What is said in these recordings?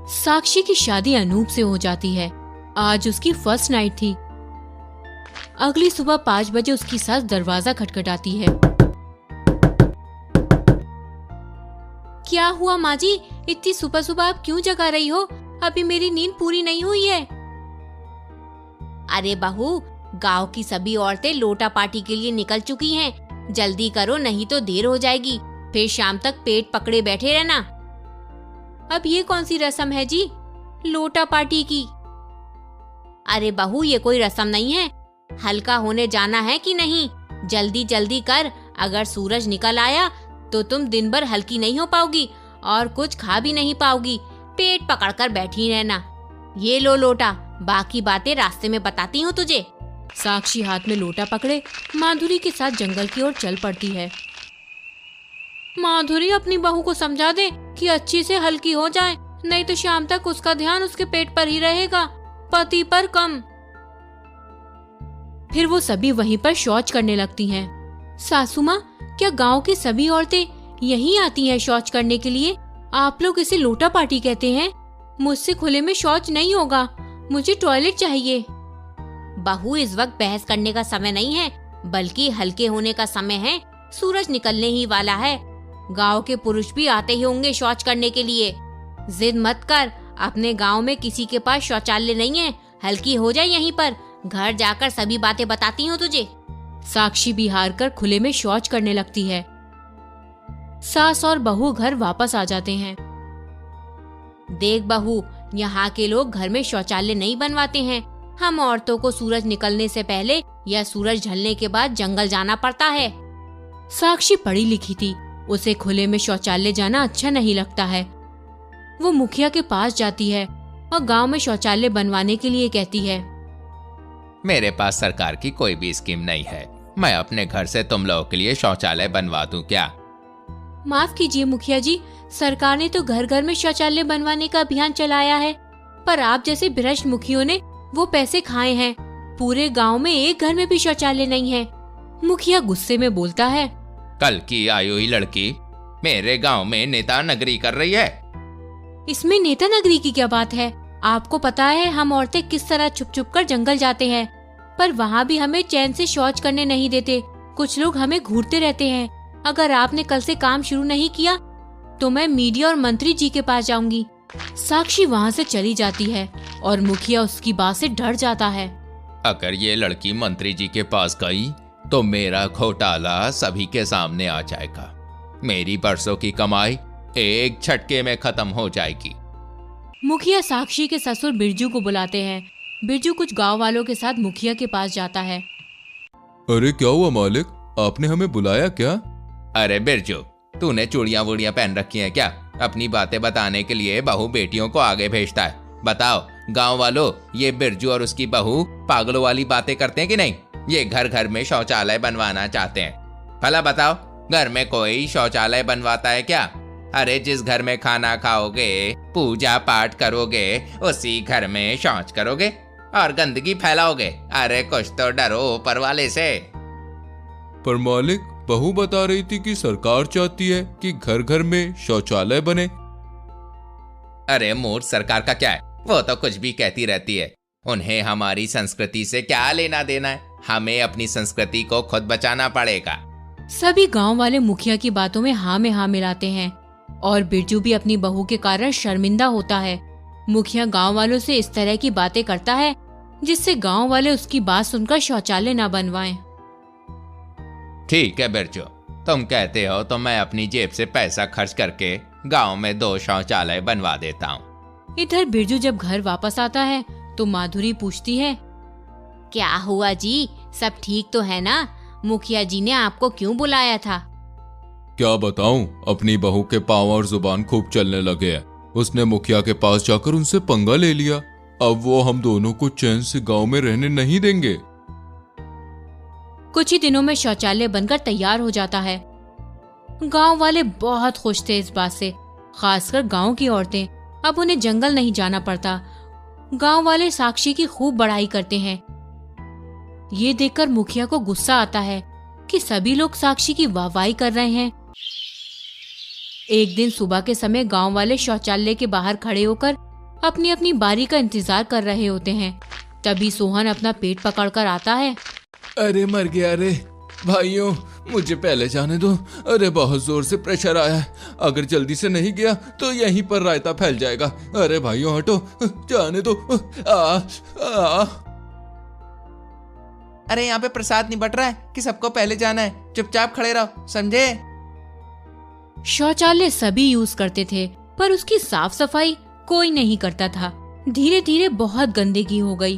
साक्षी की शादी अनूप से हो जाती है। आज उसकी फर्स्ट नाइट थी। अगली सुबह 5 बजे उसकी सास दरवाजा खटखटाती है। क्या हुआ माँ जी, इतनी सुबह सुबह आप क्यों जगा रही हो? अभी मेरी नींद पूरी नहीं हुई है। अरे बहू, गांव की सभी औरतें लोटा पार्टी के लिए निकल चुकी हैं। जल्दी करो, नहीं तो देर हो जाएगी। फिर शाम तक पेट पकड़े बैठे रहना। अब ये कौन सी रस्म है जी, लोटा पार्टी की? अरे बहू, ये कोई रस्म नहीं है। हल्का होने जाना है कि नहीं? जल्दी जल्दी कर। अगर सूरज निकल आया तो तुम दिन भर हल्की नहीं हो पाओगी और कुछ खा भी नहीं पाओगी। पेट पकड़कर बैठी रहना। ये लो लोटा, बाकी बातें रास्ते में बताती हूँ तुझे। साक्षी हाथ में लोटा पकड़े माधुरी के साथ जंगल की ओर चल पड़ती है। माधुरी, अपनी बहू को समझा दे कि अच्छी से हल्की हो जाए, नहीं तो शाम तक उसका ध्यान उसके पेट पर ही रहेगा, पति पर कम। फिर वो सभी वहीं पर शौच करने लगती हैं। सासू माँ, क्या गांव की सभी औरतें यहीं आती हैं शौच करने के लिए? आप लोग इसे लोटा पार्टी कहते हैं। मुझसे खुले में शौच नहीं होगा, मुझे टॉयलेट चाहिए। बहू, इस वक्त बहस करने का समय नहीं है, बल्कि हल्के होने का समय है। सूरज निकलने ही वाला है। गांव के पुरुष भी आते ही होंगे शौच करने के लिए। जिद मत कर, अपने गांव में किसी के पास शौचालय नहीं है। हल्की हो जाए यहीं पर, घर जाकर सभी बातें बताती हूँ तुझे। साक्षी भी हार कर खुले में शौच करने लगती है। सास और बहू घर वापस आ जाते हैं। देख बहू, यहाँ के लोग घर में शौचालय नहीं बनवाते हैं। हम औरतों को सूरज निकलने से पहले या सूरज ढलने के बाद जंगल जाना पड़ता है। साक्षी पढ़ी लिखी थी, उसे खुले में शौचालय जाना अच्छा नहीं लगता है। वो मुखिया के पास जाती है और गांव में शौचालय बनवाने के लिए कहती है। मेरे पास सरकार की कोई भी स्कीम नहीं है। मैं अपने घर से तुम लोगों के लिए शौचालय बनवा दूं क्या? माफ कीजिए मुखिया जी, सरकार ने तो घर घर में शौचालय बनवाने का अभियान चलाया है, पर आप जैसे भ्रष्ट मुखियों ने वो पैसे खाए हैं। पूरे गांव में एक घर में भी शौचालय नहीं है। मुखिया गुस्से में बोलता है। कल की आई हुई लड़की मेरे गांव में नेता नगरी कर रही है। इसमें नेता नगरी की क्या बात है? आपको पता है हम औरतें किस तरह छुप छुप कर जंगल जाते हैं, पर वहाँ भी हमें चैन से शौच करने नहीं देते। कुछ लोग हमें घूरते रहते हैं। अगर आपने कल से काम शुरू नहीं किया तो मैं मीडिया और मंत्री जी के पास जाऊंगी। साक्षी वहाँ से चली जाती है और मुखिया उसकी बात से डर जाता है। अगर ये लड़की मंत्री जी के पास गई तो मेरा घोटाला सभी के सामने आ जाएगा। मेरी बरसों की कमाई एक झटके में खत्म हो जाएगी। मुखिया साक्षी के ससुर बिरजू को बुलाते हैं। बिरजू कुछ गांव वालों के साथ मुखिया के पास जाता है। अरे क्या हुआ मालिक, आपने हमें बुलाया क्या? अरे बिरजू, तूने चूड़ियां वूड़ियां पहन रखी हैं क्या? अपनी बातें बताने के लिए बहू बेटियों को आगे भेजता है। बताओ गांव वालों, ये बिरजू और उसकी बहू पागलों वाली बातें करते हैं कि नहीं? ये घर घर में शौचालय बनवाना चाहते हैं। भला बताओ, घर में कोई शौचालय बनवाता है क्या? अरे जिस घर में खाना खाओगे, पूजा पाठ करोगे, उसी घर में शौच करोगे और गंदगी फैलाओगे। अरे कुछ तो डरो ऊपर वाले से। पर मालिक, बहू बता रही थी कि सरकार चाहती है कि घर घर में शौचालय बने। अरे मूर्ख, सरकार का क्या है? वो तो कुछ भी कहती रहती है। उन्हें हमारी संस्कृति से क्या लेना देना है? हमें अपनी संस्कृति को खुद बचाना पड़ेगा। सभी गांव वाले मुखिया की बातों में हाँ में हाँ मिलाते हैं और बिरजू भी अपनी बहू के कारण शर्मिंदा होता है। मुखिया गांव वालों से इस तरह की बातें करता है जिससे गांव वाले उसकी बात सुनकर शौचालय न बनवाएं। ठीक है बिरजू, तुम कहते हो तो मैं अपनी जेब से पैसा खर्च करके गांव में 2 शौचालय बनवा देता हूँ। इधर बिरजू जब घर वापस आता है तो माधुरी पूछती है। क्या हुआ जी, सब ठीक तो है ना? मुखिया जी ने आपको क्यों बुलाया था? क्या बताऊं, अपनी बहू के पांव और जुबान खूब चलने लगे हैं। उसने मुखिया के पास जाकर उनसे पंगा ले लिया। अब वो हम दोनों को चैन से गांव में रहने नहीं देंगे। कुछ ही दिनों में शौचालय बनकर तैयार हो जाता है। गांव वाले बहुत खुश थे इस बात से, खासकर गांव की औरतें। अब उन्हें जंगल नहीं जाना पड़ता। गांव वाले साक्षी की खूब बड़ाई करते हैं। ये देखकर मुखिया को गुस्सा आता है कि सभी लोग साक्षी की वाहवाही कर रहे हैं। एक दिन सुबह के समय गांव वाले शौचालय के बाहर खड़े होकर अपनी अपनी बारी का इंतजार कर रहे होते हैं। तभी सोहन अपना पेट पकड़कर आता है। अरे मर गया रे भाइयों, मुझे पहले जाने दो। अरे बहुत जोर से प्रेशर आया है, अगर जल्दी से नहीं गया तो यहीं पर रायता फैल जाएगा। अरे भाइयों हटो, जाने दो। आ अरे यहाँ पे प्रसाद नहीं बट रहा है कि सबको पहले जाना है, चुपचाप खड़े रहो, समझे? शौचालय सभी यूज करते थे पर उसकी साफ सफाई कोई नहीं करता था। धीरे धीरे बहुत गंदगी हो गई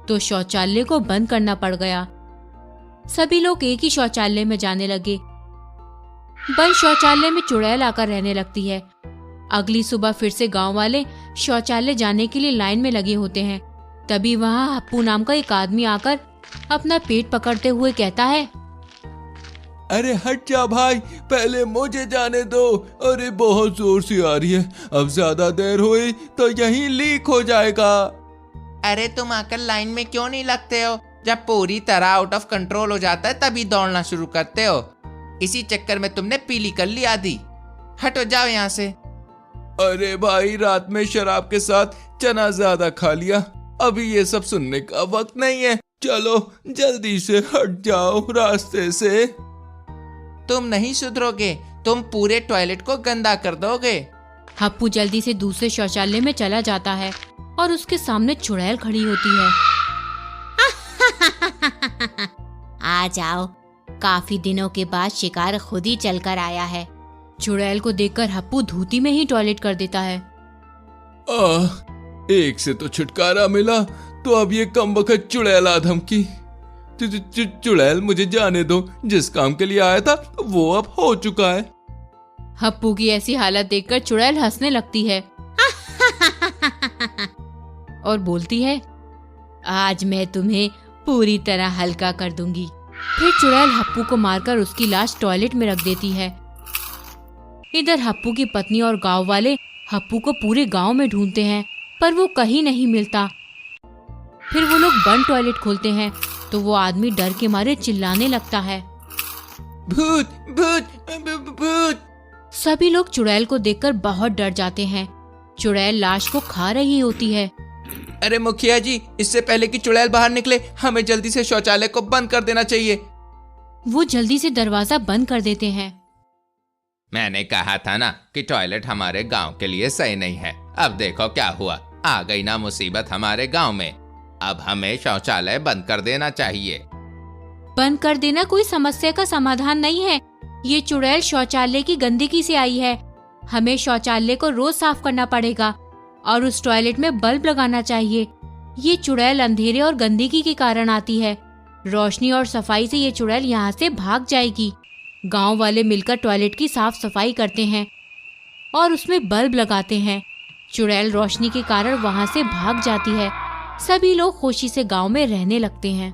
तो शौचालय को बंद करना पड़ गया। सभी लोग एक ही शौचालय में जाने लगे। बंद शौचालय में चुड़ैल आकर रहने लगती है। अगली सुबह फिर से गांव वाले शौचालय जाने के लिए लाइन में लगे होते हैं। तभी वहां हप्पू नाम का एक आदमी आकर अपना पेट पकड़ते हुए कहता है, अरे हट जा भाई, पहले मुझे जाने दो। अरे बहुत जोर से आ रही है, अब ज्यादा देर हुई तो यहीं लीक हो जाएगा। अरे तुम आकर लाइन में क्यों नहीं लगते हो? जब पूरी तरह आउट ऑफ कंट्रोल हो जाता है तभी दौड़ना शुरू करते हो। इसी चक्कर में तुमने पीली कर ली आधी। हटो, जाओ यहाँ से। अरे भाई, रात में शराब के साथ चना ज्यादा खा लिया, अभी ये सब सुनने का वक्त नहीं है। चलो जल्दी से हट जाओ रास्ते से। तुम नहीं सुधरोगे, तुम पूरे टॉयलेट को गंदा कर दोगे। हप्पू जल्दी से दूसरे शौचालय में चला जाता है और उसके सामने चुड़ैल खड़ी होती है। आ जाओ, काफी दिनों के बाद शिकार खुद ही चलकर आया है। चुड़ैल को देखकर हप्पू धूती में ही टॉयलेट कर देता है। एक से तो छुटकारा मिला, तो अब ये कमबख्त चुड़ैल आ धमकी। चुड़ैल मुझे जाने दो, जिस काम के लिए आया था वो अब हो चुका है। हप्पू की ऐसी हालत देखकर चुड़ैल हंसने लगती है और बोलती है, आज मैं तुम्हें पूरी तरह हल्का कर दूंगी। फिर चुड़ैल हप्पू को मारकर उसकी लाश टॉयलेट में रख देती है। इधर हप्पू की पत्नी और गांव वाले हप्पू को पूरे गांव में ढूंढते हैं पर वो कहीं नहीं मिलता। फिर वो लोग बंद टॉयलेट खोलते हैं तो वो आदमी डर के मारे चिल्लाने लगता है, भूत भूत भूत। सभी लोग चुड़ैल को देखकर बहुत डर जाते हैं। चुड़ैल लाश को खा रही होती है। अरे मुखिया जी, इससे पहले कि चुड़ैल बाहर निकले हमें जल्दी से शौचालय को बंद कर देना चाहिए। वो जल्दी से दरवाजा बंद कर देते हैं। मैंने कहा था ना कि टॉयलेट हमारे गांव के लिए सही नहीं है। अब देखो क्या हुआ, आ गई ना मुसीबत हमारे गांव में। अब हमें शौचालय बंद कर देना चाहिए। बंद कर देना कोई समस्या का समाधान नहीं है। ये चुड़ैल शौचालय की गंदगी से आई है। हमें शौचालय को रोज साफ करना पड़ेगा और उस टॉयलेट में बल्ब लगाना चाहिए। ये चुड़ैल अंधेरे और गंदगी के कारण आती है। रोशनी और सफाई से ये चुड़ैल यहाँ से भाग जाएगी। गांव वाले मिलकर टॉयलेट की साफ सफाई करते हैं और उसमें बल्ब लगाते हैं। चुड़ैल रोशनी के कारण वहाँ से भाग जाती है। सभी लोग खुशी से गांव में रहने लगते हैं।